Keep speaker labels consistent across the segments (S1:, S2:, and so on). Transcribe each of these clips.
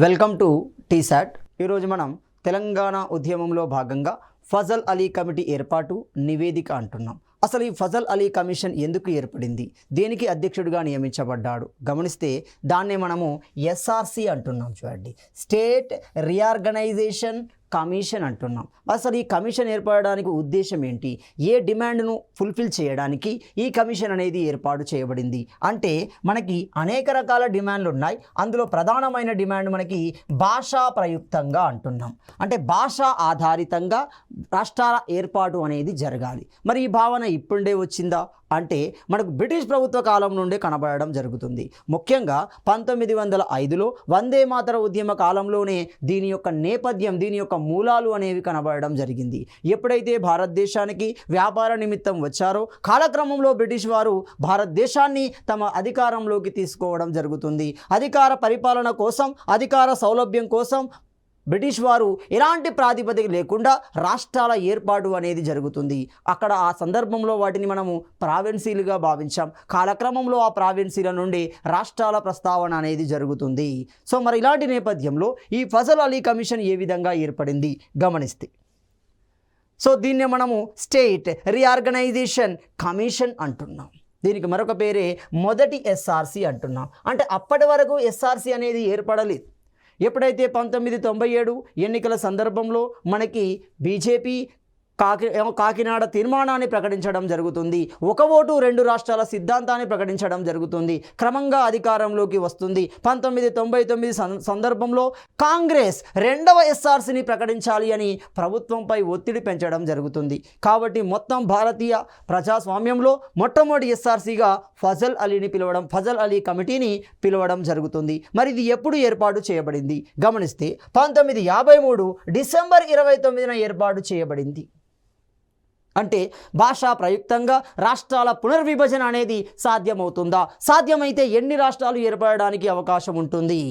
S1: Welcome to T-SAT. ఈరోజు మనం తెలంగాణ ఉద్యమంలో భాగంగా ఫజల్ అలీ కమిటీ ఏర్పాటు నివేదిక అంటున్నాం. అసలు ఈ ఫజల్ అలీ కమిషన్ ఎందుకు ఏర్పడింది, దేనికి అధ్యక్షుడిగా నియమించబడ్డాడు గమనిస్తే దాన్నే మనము ఎస్ఆర్సి అంటున్నాం. చూడండి, స్టేట్ రీఆర్గనైజేషన్ కమిషన్ అంటున్నాం. అసలు ఈ కమిషన్ ఏర్పడడానికి ఉద్దేశం ఏంటి, ఏ డిమాండ్ను ఫుల్ఫిల్ చేయడానికి ఈ కమిషన్ అనేది ఏర్పాటు చేయబడింది అంటే మనకి అనేక రకాల డిమాండ్లు ఉన్నాయి. అందులో ప్రధానమైన డిమాండ్ మనకి భాషా ప్రయుక్తంగా అంటున్నాం. అంటే భాష ఆధారితంగా రాష్ట్రాల ఏర్పాటు అనేది జరగాలి. మరి ఈ భావన ఇప్పుడే వచ్చిందా అంటే మనకు బ్రిటిష్ ప్రభుత్వ కాలం నుండే కనబడడం జరుగుతుంది. ముఖ్యంగా 1905లో వందే మాతర ఉద్యమ కాలంలోనే దీని యొక్క నేపథ్యం, దీని యొక్క మూలాలు అనేవి కనబడడం జరిగింది. ఎప్పుడైతే భారతదేశానికి వ్యాపార నిమిత్తం వచ్చారో కాలక్రమంలో బ్రిటిష్ వారు భారతదేశాన్ని తమ అధికారంలోకి తీసుకోవడం జరుగుతుంది. అధికార పరిపాలన కోసం, అధికార సౌలభ్యం కోసం బ్రిటిష్ వారు ఎలాంటి ప్రాతిపదిక లేకుండా రాష్ట్రాల ఏర్పాటు అనేది జరుగుతుంది. అక్కడ ఆ సందర్భంలో వాటిని మనము ప్రావిన్సీలుగా భావించాం. కాలక్రమంలో ఆ ప్రావిన్సీల నుండి రాష్ట్రాల ప్రస్తావన అనేది జరుగుతుంది. సో మరి ఇలాంటి నేపథ్యంలో ఈ ఫజల్ అలీ కమిషన్ ఏ విధంగా ఏర్పడింది గమనిస్తే, సో దీన్నే మనము స్టేట్ రీఆర్గనైజేషన్ కమిషన్ అంటున్నాం. దీనికి మరొక పేరే మొదటి ఎస్ఆర్సి అంటున్నాం. అంటే అప్పటి వరకు ఎస్ఆర్సి అనేది ఏర్పడలేదు. ఎప్పుడైతే 1997 ఎన్నికల సందర్భంలో మనకి బీజేపీ కాకినాడ తీర్మానాన్ని ప్రకటించడం జరుగుతుంది. ఒక ఓటు రెండు రాష్ట్రాల సిద్ధాంతాన్ని ప్రకటించడం జరుగుతుంది. క్రమంగా అధికారంలోకి వస్తుంది. 1999 సందర్భంలో కాంగ్రెస్ రెండవ ఎస్ఆర్సిని ప్రకటించాలి అని ప్రభుత్వంపై ఒత్తిడి పెంచడం జరుగుతుంది. కాబట్టి మొత్తం భారతీయ ప్రజాస్వామ్యంలో మొట్టమొదటి ఎస్ఆర్సిగా ఫజల్ అలీని పిలవడం, ఫజల్ అలీ కమిటీని పిలవడం జరుగుతుంది. మరి ఇది ఎప్పుడు ఏర్పాటు చేయబడింది గమనిస్తే 1953 డిసెంబర్ 29న ఏర్పాటు చేయబడింది. అంటే భాషా ప్రయుక్తంగా రాష్ట్రాల పునర్విభజన అనేది సాధ్యమవుతుందా, సాధ్యమైతే ఎన్ని రాష్ట్రాలు ఏర్పడడానికి అవకాశం ఉంటుంది,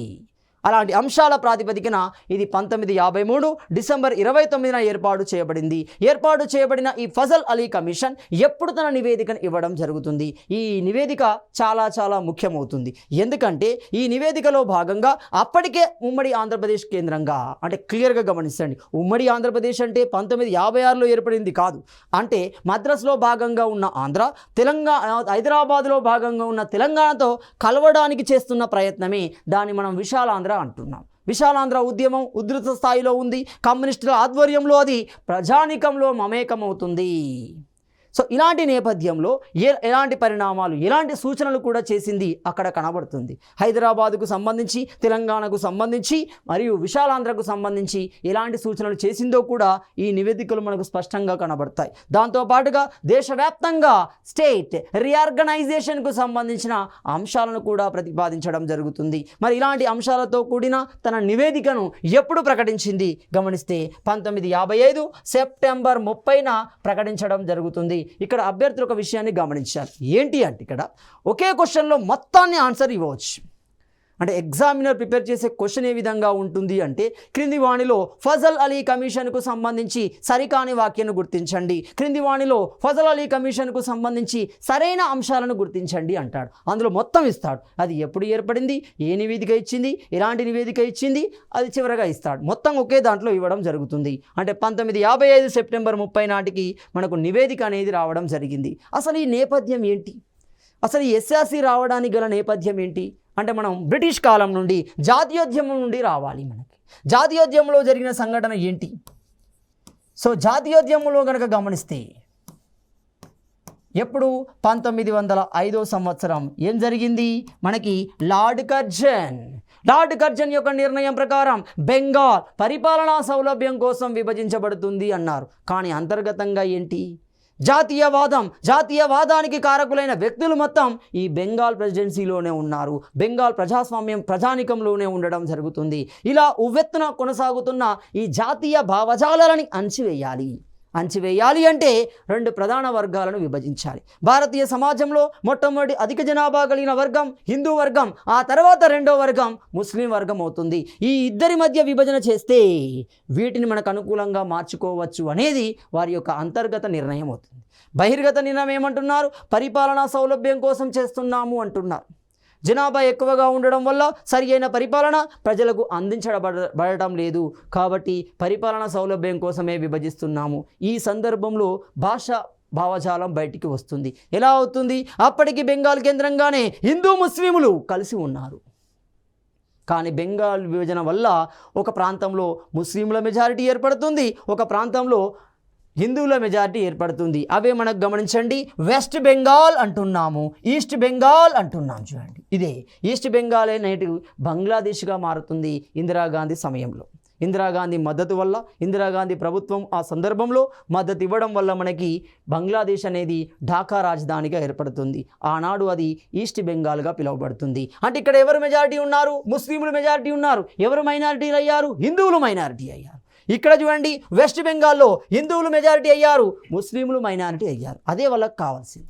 S1: అలాంటి అంశాల ప్రాతిపదికన ఇది 1953 డిసెంబర్ 29న ఏర్పాటు చేయబడింది. ఏర్పాటు చేయబడిన ఈ ఫజల్ అలీ కమిషన్ ఎప్పుడు తన నివేదికను ఇవ్వడం జరుగుతుంది. ఈ నివేదిక చాలా చాలా ముఖ్యమవుతుంది. ఎందుకంటే ఈ నివేదికలో భాగంగా అప్పటికే ఉమ్మడి ఆంధ్రప్రదేశ్ కేంద్రంగా, అంటే క్లియర్గా గమనించండి, ఉమ్మడి ఆంధ్రప్రదేశ్ అంటే 1956లో ఏర్పడింది కాదు. అంటే మద్రాసులో భాగంగా ఉన్న ఆంధ్ర, తెలంగాణ, హైదరాబాద్లో భాగంగా ఉన్న తెలంగాణతో కలవడానికి చేస్తున్న ప్రయత్నమే దాన్ని మనం విశాలాంధ్ర అంటున్నాం. విశాలాంధ్ర ఉద్యమం ఉధృత స్థాయిలో ఉంది. కమ్యూనిస్టుల ఆధ్వర్యంలో అది ప్రజానీకంలో మమేకమవుతుంది. సో ఇలాంటి నేపథ్యంలో ఎలాంటి పరిణామాలు, ఎలాంటి సూచనలు కూడా చేసింది అక్కడ కనబడుతుంది. హైదరాబాదుకు సంబంధించి, తెలంగాణకు సంబంధించి మరియు విశాలాంధ్రకు సంబంధించి ఎలాంటి సూచనలు చేసిందో కూడా ఈ నివేదికలు మనకు స్పష్టంగా కనబడతాయి. దాంతోపాటుగా దేశవ్యాప్తంగా స్టేట్ రీఆర్గనైజేషన్కు సంబంధించిన అంశాలను కూడా ప్రతిపాదించడం జరుగుతుంది. మరి ఇలాంటి అంశాలతో కూడిన తన నివేదికను ఎప్పుడు ప్రకటించింది గమనిస్తే 1955 సెప్టెంబర్ 30న ప్రకటించడం జరుగుతుంది. ఇక్కడ అభ్యర్థులు ఒక విషయాన్ని గమనించాలి. ఏంటి అంటే ఇక్కడ ఒకే క్వశ్చన్లో మొత్తాన్ని ఆన్సర్ ఇవ్వచ్చు. అంటే ఎగ్జామినర్ ప్రిపేర్ చేసే క్వశ్చన్ ఏ విధంగా ఉంటుంది అంటే, క్రింది వాణిలో ఫజల్ అలీ కమిషన్కు సంబంధించి సరికాని వాక్యాన్ని గుర్తించండి, క్రింది వాణిలో ఫజల్ అలీ కమిషన్కు సంబంధించి సరైన అంశాలను గుర్తించండి అంటాడు. అందులో మొత్తం ఇస్తాడు. అది ఎప్పుడు ఏర్పడింది, ఏ నివేదిక ఇచ్చింది, ఎలాంటి నివేదిక ఇచ్చింది, అది చివరగా ఇస్తాడు. మొత్తం ఒకే దాంట్లో ఇవ్వడం జరుగుతుంది. అంటే 1955 సెప్టెంబర్ 30 నాటికి మనకు నివేదిక అనేది రావడం జరిగింది. అసలు ఈ నేపథ్యం ఏంటి, అసలు ఈ ఎస్ఆర్సి రావడానికి గల నేపథ్యం ఏంటి అంటే, మనం బ్రిటిష్ కాలం నుండి, జాతీయోద్యమం నుండి రావాలి. మనకి జాతీయోద్యమంలో జరిగిన సంఘటన ఏంటి? సో జాతీయోద్యమంలో కనుక గమనిస్తే ఎప్పుడు 1905 సంవత్సరం ఏం జరిగింది మనకి, లార్డ్ కర్జన్ యొక్క నిర్ణయం ప్రకారం బెంగాల్ పరిపాలనా సౌలభ్యం కోసం విభజించబడుతుంది అన్నారు. కానీ అంతర్గతంగా ఏంటి, జాతీయవాదానికి కారకులైన వ్యక్తులు మొత్తం ఈ బెంగాల్ ప్రెసిడెన్సీలోనే ఉన్నారు. బెంగాల్ ప్రజానికంలోనే ఉండడం జరుగుతుంది. ఇలా ఉవ్వెత్తున కొనసాగుతున్న ఈ జాతీయ భావజాలాలని అణచివేయాలి అంటే రెండు ప్రధాన వర్గాలను విభజించాలి. భారతీయ సమాజంలో మొట్టమొదటి అధిక జనాభా కలిగిన వర్గం హిందూ వర్గం, ఆ తర్వాత రెండో వర్గం ముస్లిం వర్గం అవుతుంది. ఈ ఇద్దరి మధ్య విభజన చేస్తే వీటిని మనకు అనుకూలంగా మార్చుకోవచ్చు అనేది వారి యొక్క అంతర్గత నిర్ణయం అవుతుంది. బహిర్గత నిర్ణయం ఏమంటున్నారు, పరిపాలనా సౌలభ్యం కోసం చేస్తున్నాము అంటున్నారు. జనాభా ఎక్కువగా ఉండడం వల్ల సరి అయిన పరిపాలన ప్రజలకు అందించబడటం లేదు. కాబట్టి పరిపాలన సౌలభ్యం కోసమే విభజిస్తున్నాము. ఈ సందర్భంలో భావజాలం బయటికి వస్తుంది. ఎలా అవుతుంది? అప్పటికి బెంగాల్ కేంద్రంగానే హిందూ ముస్లింలు కలిసి ఉన్నారు. కానీ బెంగాల్ విభజన వల్ల ఒక ప్రాంతంలో ముస్లింల మెజారిటీ ఏర్పడుతుంది, ఒక ప్రాంతంలో హిందువుల మెజారిటీ ఏర్పడుతుంది. అవే మనకు గమనించండి, వెస్ట్ బెంగాల్ అంటున్నాము, ఈస్ట్ బెంగాల్ అంటున్నాం. చూడండి, ఇదే ఈస్ట్ బెంగాలే నేటి బంగ్లాదేశ్గా మారుతుంది ఇందిరాగాంధీ సమయంలో. ఇందిరాగాంధీ మద్దతు వల్ల, ఇందిరాగాంధీ ప్రభుత్వం ఆ సందర్భంలో మద్దతు ఇవ్వడం వల్ల మనకి బంగ్లాదేశ్ అనేది ఢాకా రాజధానిగా ఏర్పడుతుంది. ఆనాడు అది ఈస్ట్ బెంగాల్గా పిలువబడుతుంది. అంటే ఇక్కడ ఎవరు మెజారిటీ ఉన్నారు? ముస్లింలు మెజారిటీ ఉన్నారు. ఎవరు మైనారిటీలు అయ్యారు? హిందువులు మైనారిటీ అయ్యారు. ఇక్కడ చూడండి, వెస్ట్ బెంగాల్లో హిందువులు మెజారిటీ అయ్యారు, ముస్లింలు మైనారిటీ అయ్యారు. అదే వాళ్ళకి కావాల్సింది.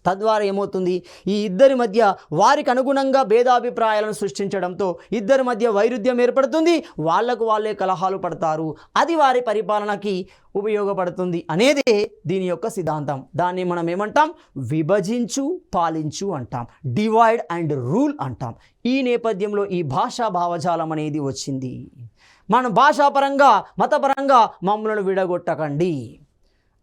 S1: తద్వారా ఏమవుతుంది? ఈ ఇద్దరి మధ్య వారికి అనుగుణంగా భేదాభిప్రాయాలను సృష్టించడంతో ఇద్దరి మధ్య వైరుధ్యం ఏర్పడుతుంది, వాళ్లకు వాళ్ళే కలహాలు పడతారు. అది వారి పరిపాలనకి ఉపయోగపడుతుంది అనేదే దీని యొక్క సిద్ధాంతం. దాన్ని మనం ఏమంటాం? విభజించు పాలించు అంటాం, డివైడ్ అండ్ రూల్ అంటాం. ఈ నేపథ్యంలో ఈ భాషా భావజాలం అనేది వచ్చింది. మనం భాషాపరంగా మతపరంగా మమ్మలను విడగొట్టకండి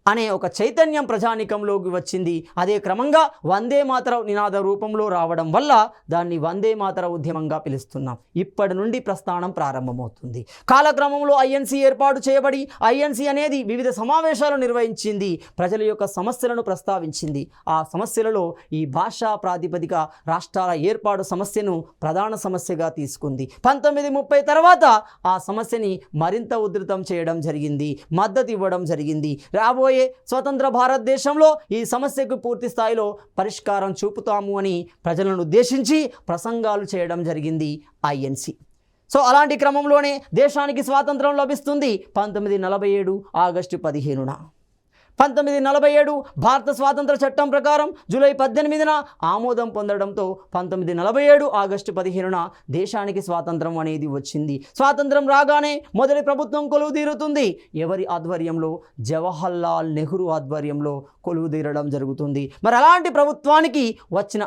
S1: అనే ఒక చైతన్యం ప్రజానికంలోకి వచ్చింది. అదే క్రమంగా వందే మాతర నినాద రూపంలో రావడం వల్ల దాన్ని వందే మాతర ఉద్యమంగా పిలుస్తున్నాం. ఇప్పటి నుండి ప్రస్థానం ప్రారంభమవుతుంది. కాలక్రమంలో ఐఎన్సీ ఏర్పాటు చేయబడి ఐఎన్సీ అనేది వివిధ సమావేశాలు నిర్వహించింది, ప్రజల యొక్క సమస్యలను ప్రస్తావించింది. ఆ సమస్యలలో ఈ భాషా ప్రాతిపదిక రాష్ట్రాల ఏర్పాటు సమస్యను ప్రధాన సమస్యగా తీసుకుంది. 1930 తర్వాత ఆ సమస్యని మరింత ఉధృతం చేయడం జరిగింది, మద్దతు ఇవ్వడం జరిగింది. రాబోయే స్వతంత్ర భారతదేశంలో ఈ సమస్యకు పూర్తి స్థాయిలో పరిష్కారం చూపుతాము అని ప్రజలను ఉద్దేశించి ప్రసంగాలు చేయడం జరిగింది ఐఎన్సీ. సో అలాంటి క్రమంలోనే దేశానికి స్వాతంత్రం లభిస్తుంది 1947 ఆగస్టు 15న. 1947 భారత స్వాతంత్ర చట్టం ప్రకారం జూలై 18న ఆమోదం పొందడంతో 1947 ఆగస్టు 15న దేశానికి స్వాతంత్రం అనేది వచ్చింది. స్వాతంత్రం రాగానే మొదటి ప్రభుత్వం కొలువుదీరుతుంది. ఎవరి ఆధ్వర్యంలో? జవహర్లాల్ నెహ్రూ ఆధ్వర్యంలో కొలువుదీరడం జరుగుతుంది. మరి అలాంటి ప్రభుత్వానికి వచ్చిన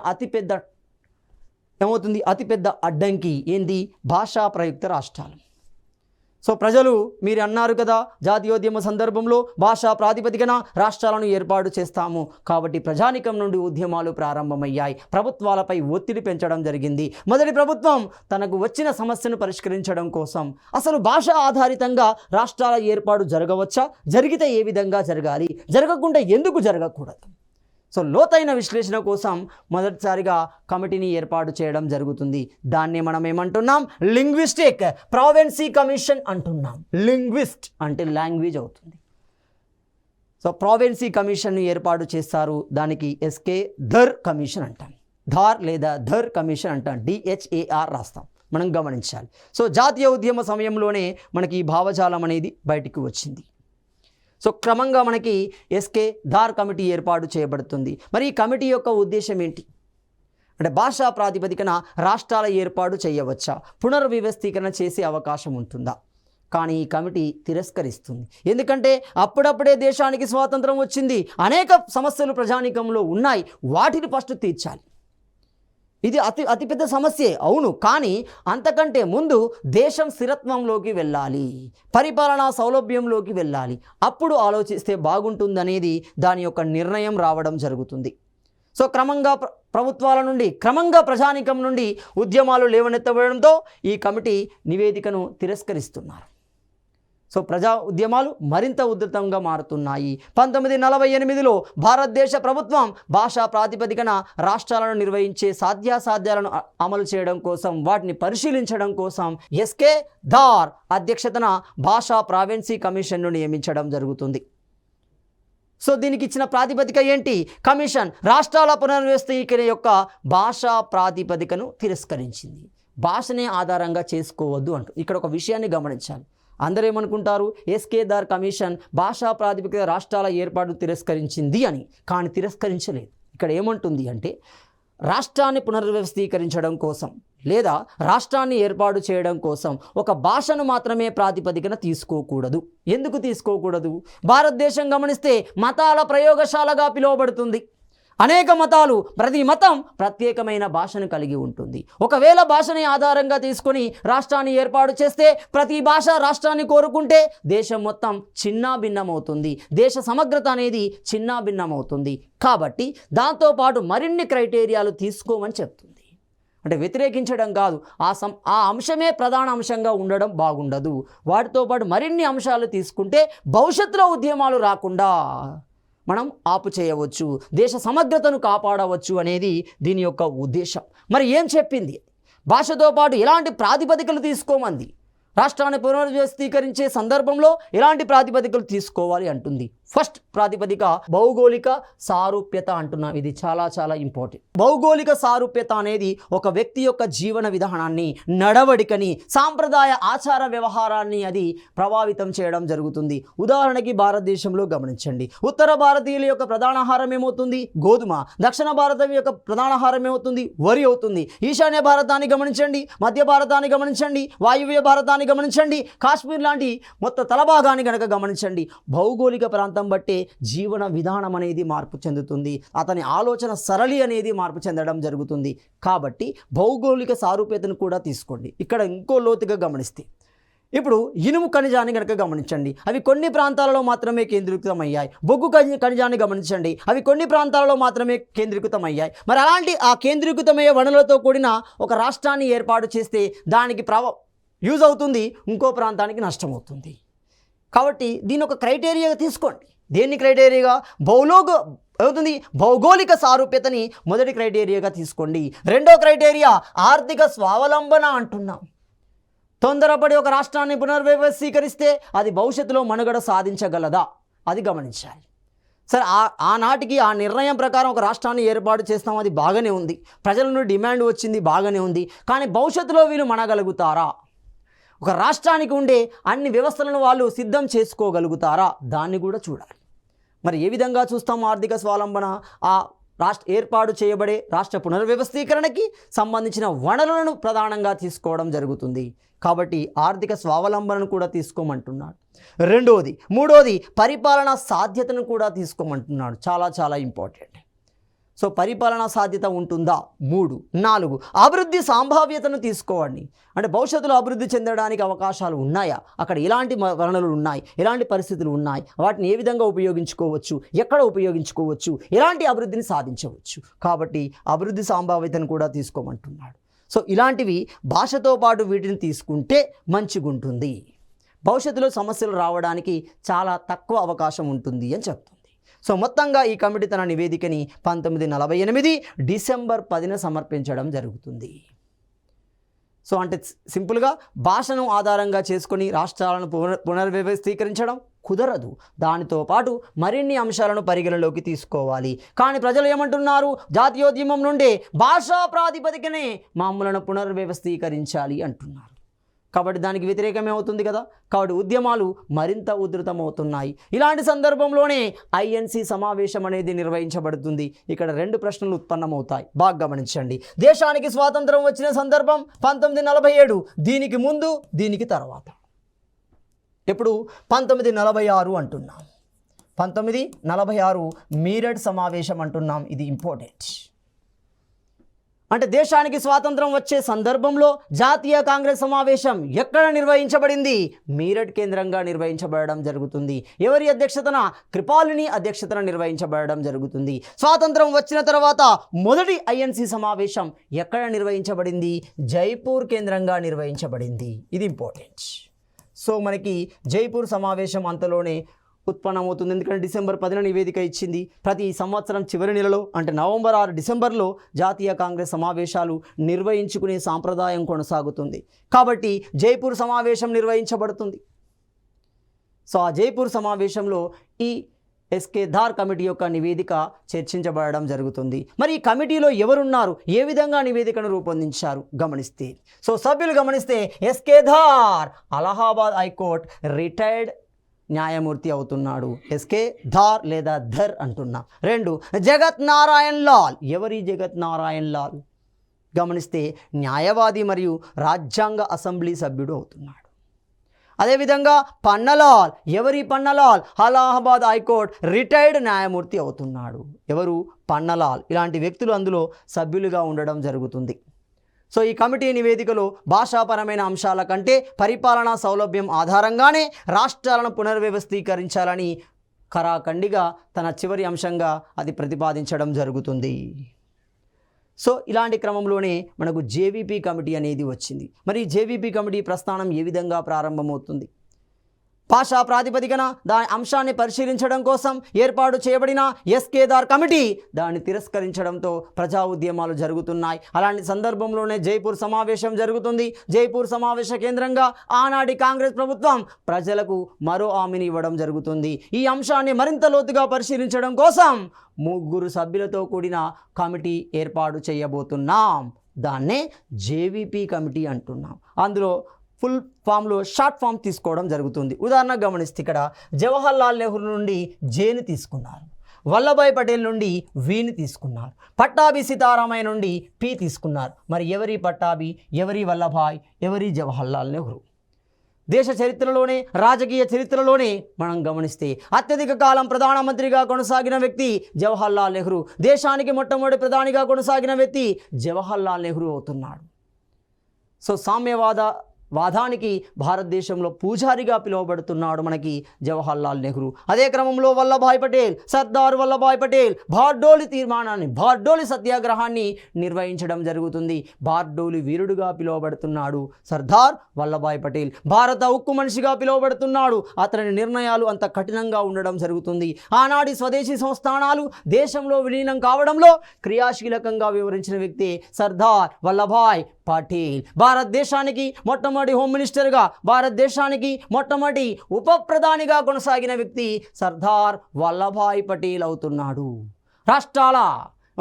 S1: అతిపెద్ద అడ్డంకి ఏంది? భాషా ప్రయుక్త రాష్ట్రాలు. సో ప్రజలు మీరు అన్నారు కదా, జాతీయోద్యమ సందర్భంలో భాషా ప్రాతిపదికన రాష్ట్రాలను ఏర్పాటు చేస్తాము. కాబట్టి ప్రజానికం నుండి ఉద్యమాలు ప్రారంభమయ్యాయి, ప్రభుత్వాలపై ఒత్తిడి పెంచడం జరిగింది. మొదటి ప్రభుత్వం తనకు వచ్చిన సమస్యను పరిష్కరించడం కోసం అసలు భాష ఆధారితంగా రాష్ట్రాల ఏర్పాటు జరగవచ్చా? జరిగితే ఏ విధంగా జరగాలి? జరగకుండా ఎందుకు జరగకూడదు? సో లోతైన విశ్లేషణ కోసం మొదటిసారిగా కమిటీని ఏర్పాటు చేయడం జరుగుతుంది. దాన్ని మనం ఏమంటున్నాం? లింగ్విస్టిక్ ప్రావిన్సీ కమిషన్ అంటున్నాం. లింగ్విస్ట్ అంటే లాంగ్వేజ్ అవుతుంది. సో ప్రావిన్సీ కమిషన్ను ఏర్పాటు చేస్తారు. దానికి ఎస్కే ధర్ కమిషన్ అంటాం. ధార్ లేదా ధర్ కమిషన్ అంటాం. DHAR రాస్తాం. మనం గమనించాలి. సో జాతీయ ఉద్యమ సమయంలోనే మనకి ఈ భావజాలం అనేది బయటికి వచ్చింది. సో క్రమంగా మనకి ఎస్కే ధార్ కమిటీ ఏర్పాటు చేయబడుతుంది. మరి ఈ కమిటీ యొక్క ఉద్దేశం ఏంటి అంటే భాషా ప్రాతిపదికన రాష్ట్రాల ఏర్పాటు చేయవచ్చా? పునర్వ్యవస్థీకరణ చేసే అవకాశం ఉంటుందా? కానీ ఈ కమిటీ తిరస్కరిస్తుంది. ఎందుకంటే అప్పుడప్పుడే దేశానికి స్వాతంత్రం వచ్చింది, అనేక సమస్యలు ప్రజానీకంలో ఉన్నాయి, వాటిని ఫస్ట్ తీర్చాలి. ఇది అతిపెద్ద సమస్యే అవును, కానీ అంతకంటే ముందు దేశం స్థిరత్వంలోకి వెళ్ళాలి, పరిపాలనా సౌలభ్యంలోకి వెళ్ళాలి, అప్పుడు ఆలోచిస్తే బాగుంటుందనేది దాని యొక్క నిర్ణయం రావడం జరుగుతుంది. సో క్రమంగా ప్రభుత్వాల నుండి క్రమంగా ప్రజానీకం నుండి ఉద్యమాలు లేవనెత్తబడడంతో ఈ కమిటీ నివేదికను తిరస్కరిస్తున్నారు. సో ప్రజా ఉద్యమాలు మరింత ఉధృతంగా మారుతున్నాయి. 1948లో భారతదేశ ప్రభుత్వం భాషా ప్రాతిపదికన రాష్ట్రాలను నిర్వహించే సాధ్యాసాధ్యాలను అమలు చేయడం కోసం, వాటిని పరిశీలించడం కోసం ఎస్కే ధార్ అధ్యక్షతన భాషా ప్రావిన్సీ కమిషన్ను నియమించడం జరుగుతుంది. సో దీనికి ఇచ్చిన ప్రాతిపదిక ఏంటి? కమిషన్ రాష్ట్రాల పునర్వ్యవస్థీకరణ యొక్క భాషా ప్రాతిపదికను తిరస్కరించింది. భాషనే ఆధారంగా చేసుకోవద్దు అంటూ ఇక్కడ ఒక విషయాన్ని గమనించాలి. అందరూ ఏమనుకుంటారు? ఎస్కే ధార్ కమిషన్ భాషా ప్రాతిపదిక రాష్ట్రాల ఏర్పాటు తిరస్కరించింది అని. కానీ తిరస్కరించలేదు. ఇక్కడ ఏమంటుంది అంటే రాష్ట్రాన్ని పునర్వ్యవస్థీకరించడం కోసం లేదా రాష్ట్రాన్ని ఏర్పాటు చేయడం కోసం ఒక భాషను మాత్రమే ప్రాతిపదికన తీసుకోకూడదు. ఎందుకు తీసుకోకూడదు? భారతదేశం గమనిస్తే మతాల ప్రయోగశాలగా పిలువబడుతుంది. అనేక మతాలు, ప్రతి మతం ప్రత్యేకమైన భాషను కలిగి ఉంటుంది. ఒకవేళ భాషని ఆధారంగా తీసుకొని రాష్ట్రాన్ని ఏర్పాటు చేస్తే ప్రతి భాష రాష్ట్రాన్ని కోరుకుంటే దేశం మొత్తం చిన్నాభిన్నమవుతుంది, దేశ సమగ్రత అనేది చిన్నాభిన్నమవుతుంది. కాబట్టి దాంతోపాటు మరిన్ని క్రైటీరియాలు తీసుకోమని చెప్తుంది. అంటే వ్యతిరేకించడం కాదు, ఆ అంశమే ప్రధాన అంశంగా ఉండడం బాగుండదు. వాటితో పాటు మరిన్ని అంశాలు తీసుకుంటే భవిష్యత్తులో ఉద్యమాలు రాకుండా మనం ఆపు చేయవచ్చు, దేశ సమగ్రతను కాపాడవచ్చు అనేది దీని యొక్క ఉద్దేశం. మరి ఏం చెప్పింది? భాషతో పాటు ఎలాంటి ప్రాతిపదికలు తీసుకోమంది, రాష్ట్రాన్ని పునర్వ్యవస్థీకరించే సందర్భంలో ఎలాంటి ప్రాతిపదికలు తీసుకోవాలి అంటుంది. ఫస్ట్ ప్రాతిపదిక భౌగోళిక సారూప్యత అంటున్నాం. ఇది చాలా చాలా ఇంపార్టెంట్. భౌగోళిక సారూప్యత అనేది ఒక వ్యక్తి యొక్క జీవన విధానాన్ని, నడవడికని, సాంప్రదాయ ఆచార వ్యవహారాన్ని అది ప్రభావితం చేయడం జరుగుతుంది. ఉదాహరణకి భారతదేశంలో గమనించండి, ఉత్తర భారతీయుల యొక్క ప్రధాన ఆహారం ఏమవుతుంది? గోధుమ. దక్షిణ భారతం యొక్క ప్రధాన ఆహారం ఏమవుతుంది? వరి అవుతుంది. ఈశాన్య భారతాన్ని గమనించండి, మధ్య భారతాన్ని గమనించండి, వాయువ్య భారతాన్ని గమనించండి, కాశ్మీర్ లాంటి మొత్తం తలభాగాన్ని కనుక గమనించండి. భౌగోళిక ప్రాంతం బట్టే జీవన విధానం అనేది మార్పు చెందుతుంది, అతని ఆలోచన సరళి అనేది మార్పు చెందడం జరుగుతుంది. కాబట్టి భౌగోళిక సారూప్యతను కూడా తీసుకోండి. ఇక్కడ ఇంకో లోతుగా గమనిస్తే, ఇప్పుడు ఇనుము ఖనిజాన్ని కనుక గమనించండి, అవి కొన్ని ప్రాంతాలలో మాత్రమే కేంద్రీకృతమయ్యాయి. బొగ్గు ఖనిజాన్ని గమనించండి, అవి కొన్ని ప్రాంతాలలో మాత్రమే కేంద్రీకృతమయ్యాయి. మరి అలాంటి ఆ కేంద్రీకృతమయ్యే వనరులతో కూడిన ఒక రాష్ట్రాన్ని ఏర్పాటు చేస్తే దానికి యూజ్ అవుతుంది, ఇంకో ప్రాంతానికి నష్టం అవుతుంది. కాబట్టి దీని ఒక క్రైటీరియాగా తీసుకోండి. దేన్ని క్రైటీరియాగా? భౌగోళిక సారూప్యతని మొదటి క్రైటీరియాగా తీసుకోండి. రెండో క్రైటీరియా ఆర్థిక స్వావలంబన అంటున్నాం. తొందరపడి ఒక రాష్ట్రాన్ని పునర్వ్యవస్థీకరిస్తే అది భవిష్యత్తులో మనుగడ సాధించగలదా? అది గమనించాలి. సరే, ఆనాటికి ఆ నిర్ణయం ప్రకారం ఒక రాష్ట్రాన్ని ఏర్పాటు చేస్తాం, అది బాగానే ఉంది, ప్రజల నుండి డిమాండ్ వచ్చింది, బాగానే ఉంది. కానీ భవిష్యత్తులో వీళ్ళు మనగలుగుతారా? ఒక రాష్ట్రానికి ఉండే అన్ని వ్యవస్థలను వాళ్ళు సిద్ధం చేసుకోగలుగుతారా? దాన్ని కూడా చూడాలి. మరి ఏ విధంగా చూస్తాము ఆర్థిక స్వావలంబన? ఆ ఏర్పాటు చేయబడే రాష్ట్ర పునర్వ్యవస్థీకరణకి సంబంధించిన వనరులను ప్రధానంగా తీసుకోవడం జరుగుతుంది. కాబట్టి ఆర్థిక స్వావలంబనను కూడా తీసుకోమంటున్నాడు. మూడోది పరిపాలనా సాధ్యతను కూడా తీసుకోమంటున్నాడు. చాలా చాలా ఇంపార్టెంట్. సో పరిపాలనా సాధ్యత ఉంటుందా? 3. 4 అభివృద్ధి సంభావ్యతను తీసుకోండి. అంటే భవిష్యత్తులో అభివృద్ధి చెందడానికి అవకాశాలు ఉన్నాయా? అక్కడ ఎలాంటి వనరులు ఉన్నాయి, ఎలాంటి పరిస్థితులు ఉన్నాయి, వాటిని ఏ విధంగా ఉపయోగించుకోవచ్చు, ఎక్కడ ఉపయోగించుకోవచ్చు, ఎలాంటి అభివృద్ధిని సాధించవచ్చు. కాబట్టి అభివృద్ధి సంభావ్యతను కూడా తీసుకోమంటున్నాడు. సో ఇలాంటివి భాషతో పాటు వీటిని తీసుకుంటే మంచిగుంటుంది. భవిష్యత్తులో సమస్యలు రావడానికి చాలా తక్కువ అవకాశం ఉంటుంది అని చెప్తుంది. సో మొత్తంగా ఈ కమిటీ తన నివేదికని 1948 డిసెంబర్ 10న సమర్పించడం జరుగుతుంది. సో అంటే సింపుల్గా భాషను ఆధారంగా చేసుకొని రాష్ట్రాలను పునర్వ్యవస్థీకరించడం కుదరదు. దానితో పాటు మరిన్ని అంశాలను పరిగణలోకి తీసుకోవాలి. కానీ ప్రజలు ఏమంటున్నారు? జాతీయోద్యమం నుండే భాషా ప్రాతిపదికనే మమ్మలను పునర్వ్యవస్థీకరించాలి అంటున్నారు. కాబట్టి దానికి వ్యతిరేకమే అవుతుంది కదా. కాబట్టి ఉద్యమాలు మరింత ఉధృతమవుతున్నాయి. ఇలాంటి సందర్భంలోనే ఐఎన్సి సమావేశం అనేది నిర్వహించబడుతుంది. ఇక్కడ 2 ప్రశ్నలు ఉత్పన్నమవుతాయి, బాగా గమనించండి. దేశానికి స్వాతంత్రం వచ్చిన సందర్భం 1947, దీనికి ముందు, దీనికి తర్వాత. ఇప్పుడు 1946 అంటున్నాం. 1946 మీరట్ సమావేశం అంటున్నాం. ఇది ఇంపార్టెంట్. అంటే దేశానికి స్వాతంత్రం వచ్చే సందర్భంలో జాతీయ కాంగ్రెస్ సమావేశం ఎక్కడ నిర్వహించబడింది? మీరట్ కేంద్రంగా నిర్వహించబడడం జరుగుతుంది. ఎవరి అధ్యక్షతన? కృపాలిని అధ్యక్షతన నిర్వహించబడడం జరుగుతుంది. స్వాతంత్రం వచ్చిన తర్వాత మొదటి ఐఎన్సి సమావేశం ఎక్కడ నిర్వహించబడింది? జైపూర్ కేంద్రంగా నిర్వహించబడింది. ఇది ఇంపార్టెంట్. సో మనకి జైపూర్ సమావేశం అంతలోనే ఉత్పన్నమవుతుంది. ఎందుకంటే డిసెంబర్ 10న నివేదిక ఇచ్చింది. ప్రతి సంవత్సరం చివరి నెలలో అంటే నవంబర్ 6 డిసెంబర్లో జాతీయ కాంగ్రెస్ సమావేశాలు నిర్వహించుకునే సాంప్రదాయం కొనసాగుతుంది. కాబట్టి జైపూర్ సమావేశం నిర్వహించబడుతుంది. సో ఆ జైపూర్ సమావేశంలో ఈ ఎస్కే ధార్ కమిటీ యొక్క నివేదిక చర్చించబడడం జరుగుతుంది. మరి ఈ కమిటీలో ఎవరున్నారు, ఏ విధంగా నివేదికను రూపొందించారు గమనిస్తే, సో సభ్యులు గమనిస్తే S K Dhar Allahabad high court retired న్యాయమూర్తి అవుతున్నాడు. ఎస్కే ధార్ లేదా ధర్ అంటున్నా. 2 జగత్ నారాయణ్ లాల్. ఎవరి జగత్ నారాయణ్ లాల్? గమనిస్తే న్యాయవాది మరియు రాజ్యాంగ అసెంబ్లీ సభ్యుడు అవుతున్నాడు. అదేవిధంగా పన్నలాల్, ఎవరి పన్నలాల్? అలహాబాద్ హైకోర్టు రిటైర్డ్ న్యాయమూర్తి అవుతున్నాడు. ఎవరు? పన్నలాల్. ఇలాంటి వ్యక్తులు అందులో సభ్యులుగా ఉండడం జరుగుతుంది. సో ఈ కమిటీ నివేదికలో భాషాపరమైన అంశాల కంటే పరిపాలనా సౌలభ్యం ఆధారంగానే రాష్ట్రాలను పునర్వ్యవస్థీకరించాలని ఖరాఖండిగా తన చివరి అంశంగా అది ప్రతిపాదించడం జరుగుతుంది. సో ఇలాంటి క్రమంలోనే మనకు జేవీపీ కమిటీ అనేది వచ్చింది. మరి జేవీపీ కమిటీ ప్రస్థానం ఏ విధంగా ప్రారంభమవుతుంది? భాషా ప్రాతిపదికన దాని అంశాన్ని పరిశీలించడం కోసం ఏర్పాటు చేయబడిన కేదార్ కమిటీ దాన్ని తిరస్కరించడంతో ప్రజా ఉద్యమాలు జరుగుతున్నాయి. అలాంటి సందర్భంలోనే జైపూర్ సమావేశం జరుగుతుంది. జైపూర్ సమావేశ కేంద్రంగా ఆనాటి కాంగ్రెస్ ప్రభుత్వం ప్రజలకు మరో హామీని ఇవ్వడం జరుగుతుంది. ఈ అంశాన్ని మరింత లోతుగా పరిశీలించడం కోసం 3 సభ్యులతో కూడిన కమిటీ ఏర్పాటు చేయబోతున్నాం. దాన్నే జేవీపీ కమిటీ అంటున్నాం. అందులో ఫుల్ ఫామ్లో షార్ట్ ఫామ్ తీసుకోవడం జరుగుతుంది. ఉదాహరణకు గమనిస్తే ఇక్కడ జవహర్లాల్ నెహ్రూ నుండి జేని తీసుకున్నారు, వల్లభాయ్ పటేల్ నుండి వీని తీసుకున్నారు, పట్టాభి సీతారామయ్య నుండి పి తీసుకున్నారు. మరి ఎవరి పట్టాభి, ఎవరి వల్లభాయ్, ఎవరి జవహర్లాల్ నెహ్రూ? దేశ చరిత్రలోనే, రాజకీయ చరిత్రలోనే మనం గమనిస్తే అత్యధిక కాలం ప్రధానమంత్రిగా కొనసాగిన వ్యక్తి జవహర్లాల్ నెహ్రూ. దేశానికి మొట్టమొదటి ప్రధానిగా కొనసాగిన వ్యక్తి జవహర్లాల్ నెహ్రూ అవుతున్నాడు. సో వాదానికి భారతదేశంలో పూజారిగా పిలువబడుతున్నాడు మనకి జవహర్లాల్ నెహ్రూ. అదే క్రమంలో వల్లభాయ్ పటేల్, సర్దార్ వల్లభాయ్ పటేల్ బార్డోలి తీర్మానాన్ని, బార్డోలి సత్యాగ్రహాన్ని నిర్వహించడం జరుగుతుంది. బార్డోలి వీరుడుగా పిలువబడుతున్నాడు సర్దార్ వల్లభాయ్ పటేల్. భారత ఉక్కు మనిషిగా పిలువబడుతున్నాడు. అతని నిర్ణయాలు అంత కఠినంగా ఉండడం జరుగుతుంది. ఆనాటి స్వదేశీ సంస్థానాలు దేశంలో విలీనం కావడంలో క్రియాశీలకంగా వివరించిన వ్యక్తి సర్దార్ వల్లభాయ్ పటేల్. భారతదేశానికి మొట్టమొదటి హోమ్ మినిస్టర్గా, భారతదేశానికి మొట్టమొదటి ఉప ప్రధానిగా కొనసాగిన వ్యక్తి సర్దార్ వల్లభాయ్ పటేల్ అవుతున్నాడు. రాష్ట్రాల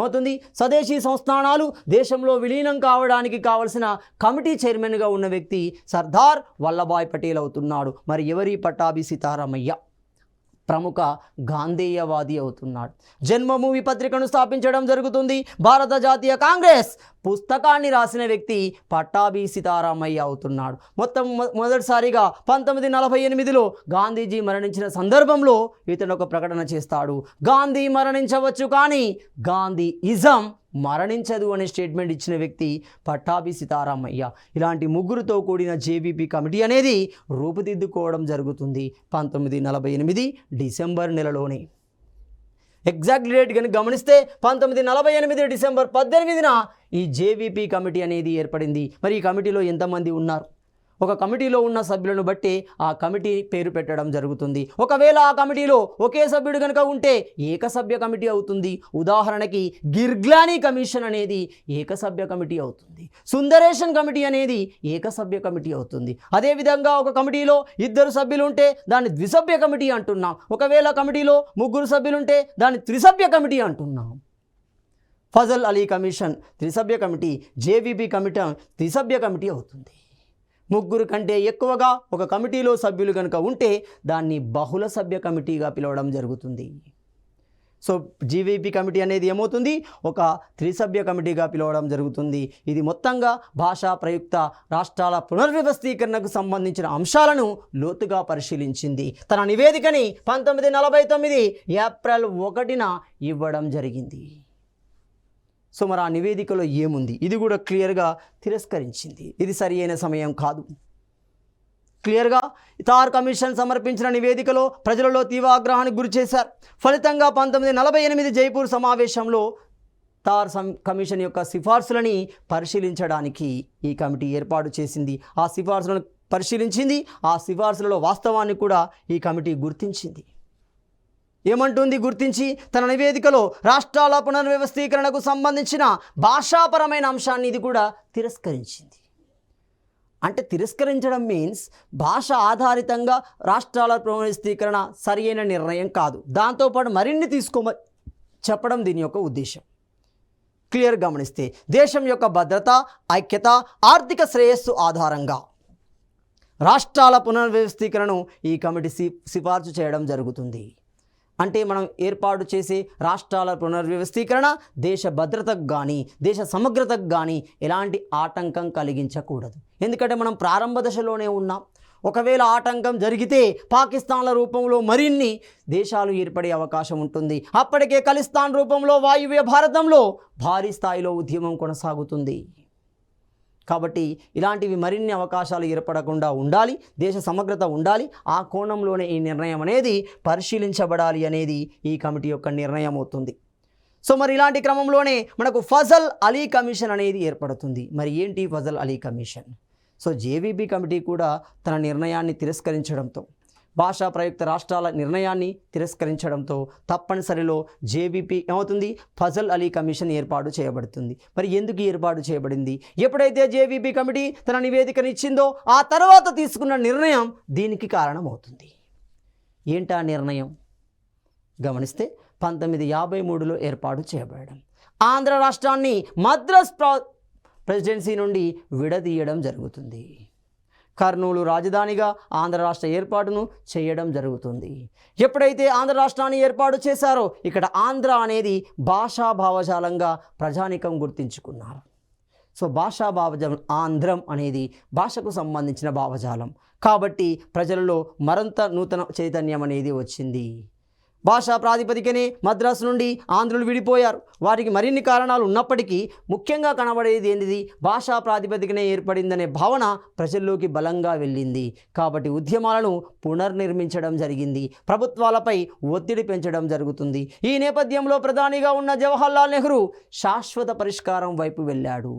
S1: అవుతుంది స్వదేశీ సంస్థానాలు దేశంలో విలీనం కావడానికి కావలసిన కమిటీ చైర్మన్గా ఉన్న వ్యక్తి సర్దార్ వల్లభాయ్ పటేల్ అవుతున్నాడు. మరి ఎవరి? పట్టాభి సీతారామయ్య. ప్రముఖ గాంధేయవాది అవుతున్నాడు. జన్మభూమి పత్రికను స్థాపించడం జరుగుతుంది. భారత జాతీయ కాంగ్రెస్ పుస్తకాన్ని రాసిన వ్యక్తి పట్టాభి సీతారామయ్య అవుతున్నాడు. మొదటిసారిగా 1948లో గాంధీజీ మరణించిన సందర్భంలో ఇతను ఒక ప్రకటన చేస్తాడు. గాంధీ మరణించవచ్చు కానీ గాంధీయిజం మరణించదు అనే స్టేట్మెంట్ ఇచ్చిన వ్యక్తి పట్టాభి సీతారామయ్య. ఇలాంటి 3తో కూడిన జేవీపీ కమిటీ అనేది రూపుదిద్దుకోవడం జరుగుతుంది 1948 డిసెంబర్ నెలలోనే. ఎగ్జాక్ట్ డేట్ కనుక గమనిస్తే 1948 డిసెంబర్ 18న ఈ జేవీపీ కమిటీ అనేది ఏర్పడింది. మరి ఈ కమిటీలో ఎంతమంది ఉన్నారు? ఒక కమిటీలో ఉన్న సభ్యులను బట్టి ఆ కమిటీ పేరు పెట్టడం జరుగుతుంది. ఒకవేళ ఆ కమిటీలో ఒకే సభ్యుడు కనుక ఉంటే ఏకసభ్య కమిటీ అవుతుంది. ఉదాహరణకి గిర్గ్లానీ కమిషన్ అనేది ఏకసభ్య కమిటీ అవుతుంది. సుందరేషన్ కమిటీ అనేది ఏకసభ్య కమిటీ అవుతుంది. అదేవిధంగా ఒక కమిటీలో 2 సభ్యులు ఉంటే దాన్ని ద్విసభ్య కమిటీ అంటున్నాం. ఒకవేళ కమిటీలో 3 సభ్యులుంటే దాన్ని త్రిసభ్య కమిటీ అంటున్నాం. ఫజల్ అలీ కమిషన్ త్రిసభ్య కమిటీ, జేవీపీ కమిటీ త్రిసభ్య కమిటీ అవుతుంది. 3 కంటే ఎక్కువగా ఒక కమిటీలో సభ్యులు కనుక ఉంటే దాన్ని బహుళ సభ్య కమిటీగా పిలవడం జరుగుతుంది. సో జీవీపీ కమిటీ అనేది ఏమవుతుంది? ఒక త్రిసభ్య కమిటీగా పిలవడం జరుగుతుంది. ఇది మొత్తంగా భాషా ప్రయుక్త రాష్ట్రాల పునర్వ్యవస్థీకరణకు సంబంధించిన అంశాలను లోతుగా పరిశీలించింది. తన నివేదికని 1949 ఏప్రిల్ 1న ఇవ్వడం జరిగింది. సో మరి ఆ నివేదికలో ఏముంది? ఇది కూడా క్లియర్గా తిరస్కరించింది. ఇది సరి అయిన సమయం కాదు. క్లియర్గా తార్ కమిషన్ సమర్పించిన నివేదికలో ప్రజలలో తీవ్ర ఆగ్రహానికి గురి చేశారు. ఫలితంగా 1948 జైపూర్ సమావేశంలో తార్ కమిషన్ యొక్క సిఫార్సులని పరిశీలించడానికి ఈ కమిటీ ఏర్పాటు చేసింది. ఆ సిఫార్సులను పరిశీలించింది. ఆ సిఫార్సులలో వాస్తవాన్ని కూడా ఈ కమిటీ గుర్తించింది. ఏమంటుంది గుర్తించి? తన నివేదికలో రాష్ట్రాల పునర్వ్యవస్థీకరణకు సంబంధించిన భాషాపరమైన అంశాన్ని ఇది కూడా తిరస్కరించింది. అంటే తిరస్కరించడం మీన్స్ భాష ఆధారితంగా రాష్ట్రాల పునర్వ్యవస్థీకరణ సరి అయిన నిర్ణయం కాదు, దాంతోపాటు మరిన్ని తీసుకోమని చెప్పడం దీని యొక్క ఉద్దేశం. క్లియర్ గమనిస్తే దేశం యొక్క భద్రత, ఐక్యత, ఆర్థిక శ్రేయస్సు ఆధారంగా రాష్ట్రాల పునర్వ్యవస్థీకరణను ఈ కమిటీ సిఫార్సు చేయడం జరుగుతుంది. అంటే మనం ఏర్పాటు చేసే రాష్ట్రాల పునర్వ్యవస్థీకరణ దేశ భద్రతకు కానీ దేశ సమగ్రతకు కానీ ఎలాంటి ఆటంకం కలిగించకూడదు. ఎందుకంటే మనం ప్రారంభ దశలోనే ఉన్నాం. ఒకవేళ ఆటంకం జరిగితే పాకిస్తాన్ల రూపంలో మరిన్ని దేశాలు ఏర్పడే అవకాశం ఉంటుంది. అప్పటికే ఖలిస్తాన్ రూపంలో వాయువ్య భారతంలో భారీ స్థాయిలో ఉద్యమం కొనసాగుతుంది. కాబట్టి ఇలాంటివి మరిన్ని అవకాశాలు ఏర్పడకుండా ఉండాలి, దేశ సమగ్రత ఉండాలి. ఆ కోణంలోనే ఈ నిర్ణయం అనేది పరిశీలించబడాలి అనేది ఈ కమిటీ యొక్క నిర్ణయం అవుతుంది. సో మరి ఇలాంటి క్రమంలోనే మనకు ఫజల్ అలీ కమిషన్ అనేది ఏర్పడుతుంది. మరి ఏంటి Fazal Ali commission? So JVP committee కూడా తన నిర్ణయాన్ని తిరస్కరించడంతో, భాషా ప్రయుక్త రాష్ట్రాల నిర్ణయాన్ని తిరస్కరించడంతో తప్పనిసరిలో జేవీపీ ఏమవుతుంది, ఫజల్ అలీ కమిషన్ ఏర్పాటు చేయబడుతుంది. మరి ఎందుకు ఏర్పాటు చేయబడింది? ఎప్పుడైతే జేవీబీ కమిటీ తన నివేదికను ఇచ్చిందో ఆ తర్వాత తీసుకున్న నిర్ణయం దీనికి కారణమవుతుంది. ఏంటా నిర్ణయం? గమనిస్తే 1953లో ఏర్పాటు చేయబడడం, ఆంధ్ర రాష్ట్రాన్ని మద్రాస్ ప్రెసిడెన్సీ నుండి విడదీయడం జరుగుతుంది. కర్నూలు రాజధానిగా ఆంధ్ర రాష్ట్ర ఏర్పాటును చేయడం జరుగుతుంది. ఎప్పుడైతే ఆంధ్ర రాష్ట్రాన్ని ఏర్పాటు చేశారో ఇక్కడ ఆంధ్ర అనేది భాషా భావజాలంగా ప్రజానికం గుర్తించుకున్నారు. సో భాషా భావజాలం ఆంధ్రం అనేది భాషకు సంబంధించిన భావజాలం కాబట్టి ప్రజలలో మరింత నూతన చైతన్యం అనేది వచ్చింది. భాషా ప్రాతిపదికనే మద్రాసు నుండి ఆంధ్రులు విడిపోయారు. వారికి మరిన్ని కారణాలు ఉన్నప్పటికీ ముఖ్యంగా కనబడేది ఏంటిది, భాషా ప్రాతిపదికనే ఏర్పడిందనే భావన ప్రజల్లోకి బలంగా వెళ్ళింది. కాబట్టి ఉద్యమాలను పునర్నిర్మించడం జరిగింది, ప్రభుత్వాలపై ఒత్తిడి పెంచడం జరుగుతుంది. ఈ నేపథ్యంలో ప్రధానిగా ఉన్న జవహర్లాల్ నెహ్రూ శాశ్వత పరిష్కారం వైపు వెళ్ళాడు.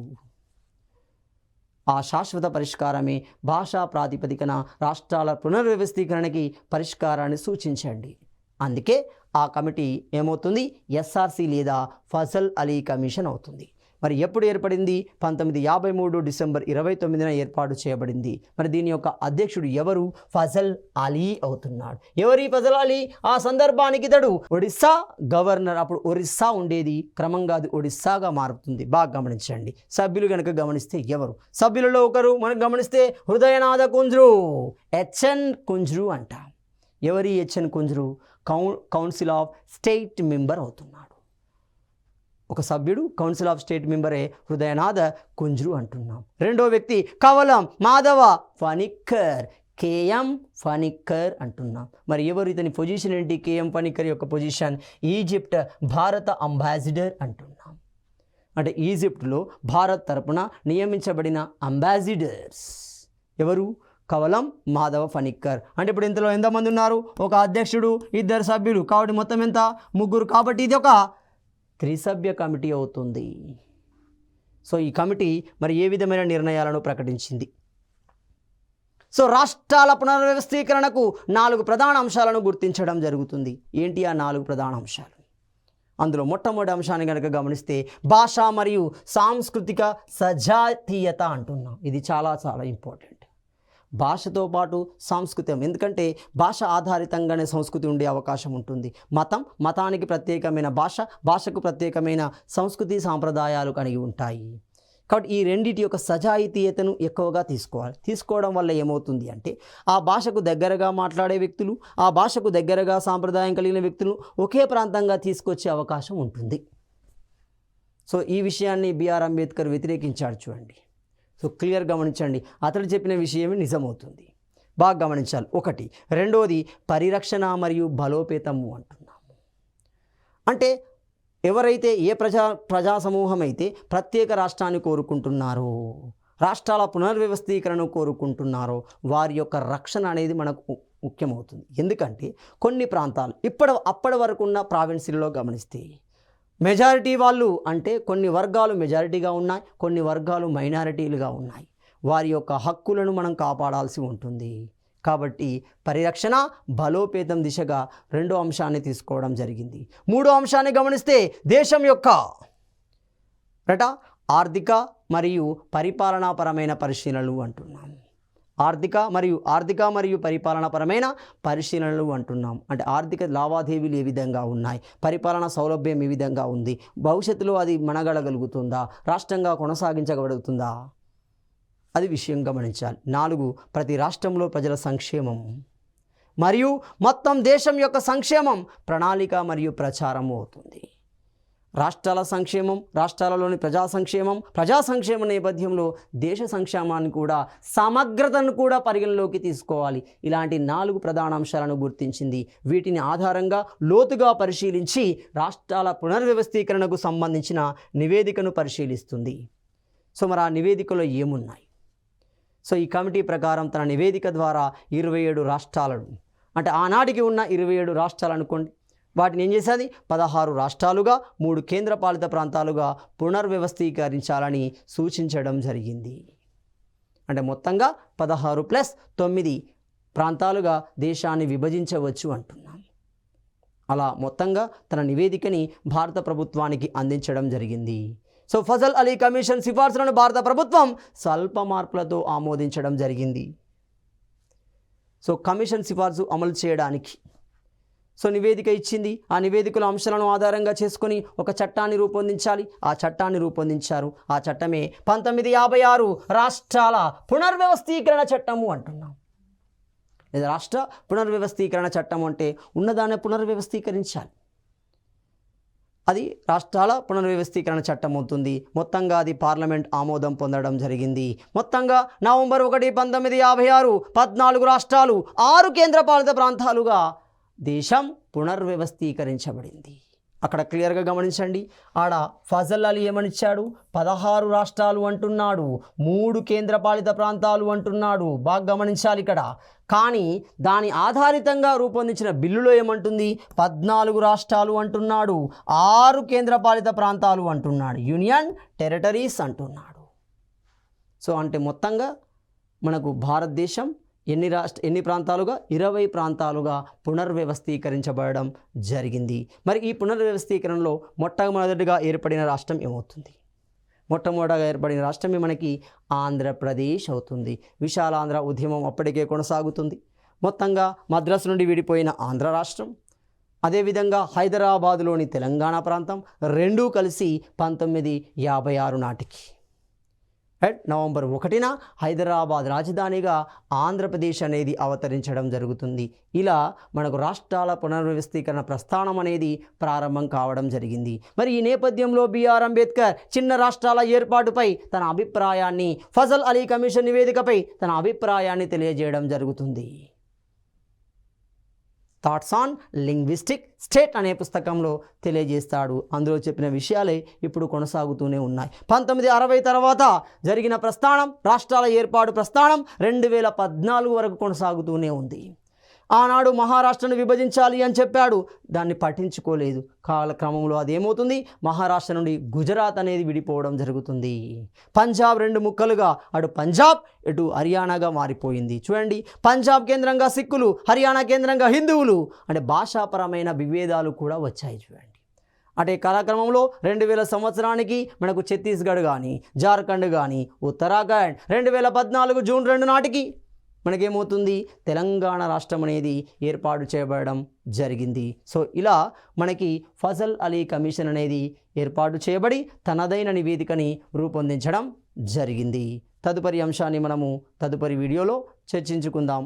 S1: ఆ శాశ్వత పరిష్కారమే భాషా ప్రాతిపదికన రాష్ట్రాల పునర్వ్యవస్థీకరణకి పరిష్కారాన్ని సూచించండి. అందుకే ఆ కమిటీ ఏమవుతుంది, ఎస్ఆర్సి లేదా ఫజల్ అలీ కమిషన్ అవుతుంది. మరి ఎప్పుడు ఏర్పడింది? 1953 డిసెంబర్ 29న ఏర్పాటు చేయబడింది. మరి దీని యొక్క అధ్యక్షుడు ఎవరు? ఫజల్ అలీ అవుతున్నాడు. ఎవరి ఫజల్ అలీ? ఆ సందర్భానికి ఇతడు ఒడిస్సా గవర్నర్. అప్పుడు ఒరిస్సా ఉండేది, క్రమంగా అది ఒడిస్సాగా మారుతుంది. బాగా గమనించండి. సభ్యులు కనుక గమనిస్తే ఎవరు? సభ్యులలో ఒకరు మనం గమనిస్తే హృదయనాథ కుంజ్రు, హెచ్ఎన్ కుంజ్రు అంట. ఎవరి H N Kunzru? Council of state member అవుతున్నాడు. ఒక సభ్యుడు కౌన్సిల్ ఆఫ్ స్టేట్ మెంబరే హృదయనాథ కుంజ్రు అంటున్నాం. రెండో వ్యక్తి కవలం మాధవ ఫణిక్కర్, కేఎం ఫణిక్కర్ అంటున్నాం. మరి ఎవరు ఇతని పొజిషన్ ఏంటి? కేఎం ఫణిక్కర్ యొక్క పొజిషన్ ఈజిప్ట్ భారత అంబాసిడర్ అంటున్నాం. అంటే ఈజిప్ట్లో భారత్ తరపున నియమించబడిన అంబాసిడర్స్ ఎవరు? కవలం మాధవ ఫణిక్కర్. అంటే ఇప్పుడు ఇంతలో ఎంతమంది ఉన్నారు? ఒక అధ్యక్షుడు, ఇద్దరు సభ్యులు, కాబట్టి మొత్తం ఎంత? ముగ్గురు. కాబట్టి ఇది ఒక త్రిసభ్య కమిటీ అవుతుంది. సో ఈ కమిటీ మరి ఏ విధమైన నిర్ణయాలను ప్రకటించింది? సో రాష్ట్రాల పునర్వ్యవస్థీకరణకు 4 ప్రధాన అంశాలను గుర్తించడం జరుగుతుంది. ఏంటి ఆ 4 ప్రధాన అంశాలు? అందులో మొట్టమొదటి అంశాన్ని కనుక గమనిస్తే భాష మరియు సాంస్కృతిక సజాతీయత అంటున్నాం. ఇది చాలా చాలా ఇంపార్టెంట్. భాషతో పాటు సంస్కృతం, ఎందుకంటే భాష ఆధారితంగానే సంస్కృతి ఉండే అవకాశం ఉంటుంది. మతానికి ప్రత్యేకమైన భాష, భాషకు ప్రత్యేకమైన సంస్కృతి సాంప్రదాయాలు కలిగి ఉంటాయి. కాబట్టి ఈ రెండింటి యొక్క సజాతీయతను ఎక్కువగా తీసుకోవడం వల్ల ఏమవుతుంది అంటే ఆ భాషకు దగ్గరగా మాట్లాడే వ్యక్తులు, ఆ భాషకు దగ్గరగా సాంప్రదాయం కలిగిన వ్యక్తులు ఒకే ప్రాంతంగా తీసుకొచ్చే అవకాశం ఉంటుంది. సో ఈ విషయాన్ని బిఆర్ అంబేద్కర్ వ్యతిరేకించాడు. చూడండి, సో క్లియర్ గమనించండి. అతడు చెప్పిన విషయమే నిజమవుతుంది. బాగా గమనించాలి. ఒకటి. రెండోది పరిరక్షణ మరియు బలోపేతము అంటున్నాము. అంటే ఎవరైతే ఏ ప్రజా సమూహం అయితే ప్రత్యేక రాష్ట్రాన్ని కోరుకుంటున్నారో, రాష్ట్రాల పునర్వ్యవస్థీకరణను కోరుకుంటున్నారో వారి యొక్క రక్షణ అనేది మనకు ముఖ్యమవుతుంది. ఎందుకంటే కొన్ని ప్రాంతాలు అప్పటి వరకు ఉన్న ప్రావిన్సీలలో గమనిస్తే మెజారిటీ వాళ్ళు అంటే కొన్ని వర్గాలు మెజారిటీగా ఉన్నాయి, కొన్ని వర్గాలు మైనారిటీలుగా ఉన్నాయి. వారి యొక్క హక్కులను మనం కాపాడాల్సి ఉంటుంది. కాబట్టి పరిరక్షణ బలోపేతం దిశగా రెండో అంశాన్ని తీసుకోవడం జరిగింది. మూడో అంశాన్ని గమనిస్తే దేశం యొక్క ఆర్థిక మరియు పరిపాలనాపరమైన పరిశీలనలు అంటున్నాం. ఆర్థిక మరియు పరిపాలనాపరమైన పరిశీలనలు అంటున్నాం. అంటే ఆర్థిక లావాదేవీలు ఏ విధంగా ఉన్నాయి, పరిపాలనా సౌలభ్యం ఏ విధంగా ఉంది, భవిష్యత్తులో అది మనగడగలుగుతుందా, రాష్ట్రంగా కొనసాగించగలుగుతుందా, అది విషయం గమనించాలి. 4 ప్రతి రాష్ట్రంలో ప్రజల సంక్షేమం మరియు మొత్తం దేశం యొక్క సంక్షేమం ప్రణాళిక మరియు ప్రచారము అవుతుంది. రాష్ట్రాల సంక్షేమం, రాష్ట్రాలలోని ప్రజా సంక్షేమం నేపథ్యంలో దేశ సంక్షేమాన్ని కూడా సమగ్రతను కూడా పరిగణలోకి తీసుకోవాలి. ఇలాంటి 4 ప్రధాన అంశాలను గుర్తించింది. వీటిని ఆధారంగా లోతుగా పరిశీలించి రాష్ట్రాల పునర్వ్యవస్థీకరణకు సంబంధించిన నివేదికను పరిశీలిస్తుంది. సో మరి ఆ నివేదికలో ఏమున్నాయి? సో ఈ కమిటీ ప్రకారం తన నివేదిక ద్వారా 27 రాష్ట్రాలను, అంటే ఆనాటికి ఉన్న 27 రాష్ట్రాలు అనుకోండి, వాటిని ఏం చేసేది 16 రాష్ట్రాలుగా 3 కేంద్రపాలిత ప్రాంతాలుగా పునర్వ్యవస్థీకరించాలని సూచించడం జరిగింది. అంటే మొత్తంగా 16+9 ప్రాంతాలుగా దేశాన్ని విభజించవచ్చు అంటున్నాం. అలా మొత్తంగా తన నివేదికని భారత ప్రభుత్వానికి అందించడం జరిగింది. సో ఫజల్ అలీ కమిషన్ సిఫార్సులను భారత ప్రభుత్వం స్వల్ప మార్పులతో ఆమోదించడం జరిగింది. సో కమిషన్ సిఫార్సు అమలు చేయడానికి సో నివేదిక ఇచ్చింది. ఆ నివేదికల అంశాలను ఆధారంగా చేసుకొని ఒక చట్టాన్ని రూపొందించాలి. ఆ చట్టాన్ని రూపొందించారు. ఆ చట్టమే 1956 రాష్ట్రాల పునర్వ్యవస్థీకరణ చట్టము అంటున్నాం. లేదా రాష్ట్ర పునర్వ్యవస్థీకరణ చట్టం అంటే ఉన్నదాన్ని పునర్వ్యవస్థీకరించాలి. అది రాష్ట్రాల పునర్వ్యవస్థీకరణ చట్టం అవుతుంది. మొత్తంగా అది పార్లమెంట్ ఆమోదం పొందడం జరిగింది. మొత్తంగా నవంబర్ 1, 1956 14 రాష్ట్రాలు 6 కేంద్రపాలిత ప్రాంతాలుగా దేశం పునర్వ్యవస్థీకరించబడింది. అక్కడ క్లియర్గా గమనించండి. ఆడ ఫజల్ అలీ ఏమనిచ్చాడు? 16 రాష్ట్రాలు అంటున్నాడు, 3 కేంద్రపాలిత ప్రాంతాలు అంటున్నాడు. బాగా గమనించాలి ఇక్కడ. కానీ దాని ఆధారితంగా రూపొందించిన బిల్లులో ఏమంటుంది? 14 రాష్ట్రాలు అంటున్నాడు, 6 కేంద్రపాలిత ప్రాంతాలు అంటున్నాడు, యూనియన్ టెరిటరీస్ అంటున్నాడు. సో అంటే మొత్తంగా మనకు భారతదేశం ఎన్ని ప్రాంతాలుగా? 20 ప్రాంతాలుగా పునర్వ్యవస్థీకరించబడడం జరిగింది. మరి ఈ పునర్వ్యవస్థీకరణలో మొట్టమొదటిగా ఏర్పడిన రాష్ట్రం ఏమవుతుంది? మొట్టమొదటిగా ఏర్పడిన రాష్ట్రమే మనకి ఆంధ్రప్రదేశ్ అవుతుంది. విశాలాంధ్ర ఉద్యమం అప్పటికే కొనసాగుతుంది. మొత్తంగా మద్రాసు నుండి విడిపోయిన ఆంధ్ర రాష్ట్రం, అదేవిధంగా హైదరాబాదులోని తెలంగాణ ప్రాంతం రెండూ కలిసి 1956 నాటికి నవంబర్ 1న హైదరాబాద్ రాజధానిగా ఆంధ్రప్రదేశ్ అనేది అవతరించడం జరుగుతుంది. ఇలా మనకు రాష్ట్రాల పునర్వ్యవస్థీకరణ ప్రస్థానం అనేది ప్రారంభం కావడం జరిగింది. మరి ఈ నేపథ్యంలో బిఆర్ అంబేద్కర్ చిన్న రాష్ట్రాల ఏర్పాటుపై తన అభిప్రాయాన్ని, ఫజల్ అలీ కమిషన్ నివేదికపై తన అభిప్రాయాన్ని తెలియజేయడం జరుగుతుంది. థాట్స్ ఆన్ లింగ్విస్టిక్ స్టేట్ అనే పుస్తకంలో తెలియజేస్తాడు. అందులో చెప్పిన విషయాలే ఇప్పుడు కొనసాగుతూనే ఉన్నాయి. 1960 తర్వాత జరిగిన ప్రస్థానం, రాష్ట్రాల ఏర్పాటు ప్రస్థానం 2014 వరకు కొనసాగుతూనే ఉంది. ఆనాడు మహారాష్ట్రను విభజించాలి అని చెప్పాడు, దాన్ని పట్టించుకోలేదు. కాలక్రమంలో అదేమవుతుంది? మహారాష్ట్ర నుండి గుజరాత్ అనేది విడిపోవడం జరుగుతుంది. పంజాబ్ 2 ముక్కలుగా అటు పంజాబ్ ఇటు హర్యానాగా మారిపోయింది. చూడండి, పంజాబ్ కేంద్రంగా సిక్కులు, హర్యానా కేంద్రంగా హిందువులు, అంటే భాషాపరమైన విభేదాలు కూడా వచ్చాయి. చూడండి, అంటే కాలక్రమంలో 2000 సంవత్సరానికి మనకు ఛత్తీస్గఢ్ కానీ, జార్ఖండ్ కానీ, ఉత్తరాఖండ్ 2014 జూన్ 2 నాటికి మనకేమవుతుంది? తెలంగాణ రాష్ట్రం అనేది ఏర్పాటు చేయబడడం జరిగింది. సో ఇలా మనకి ఫజల్ అలీ కమిషన్ అనేది ఏర్పాటు చేయబడి తనదైన నివేదికని రూపొందించడం జరిగింది. తదుపరి అంశాన్ని మనము తదుపరి వీడియోలో చర్చించుకుందాం.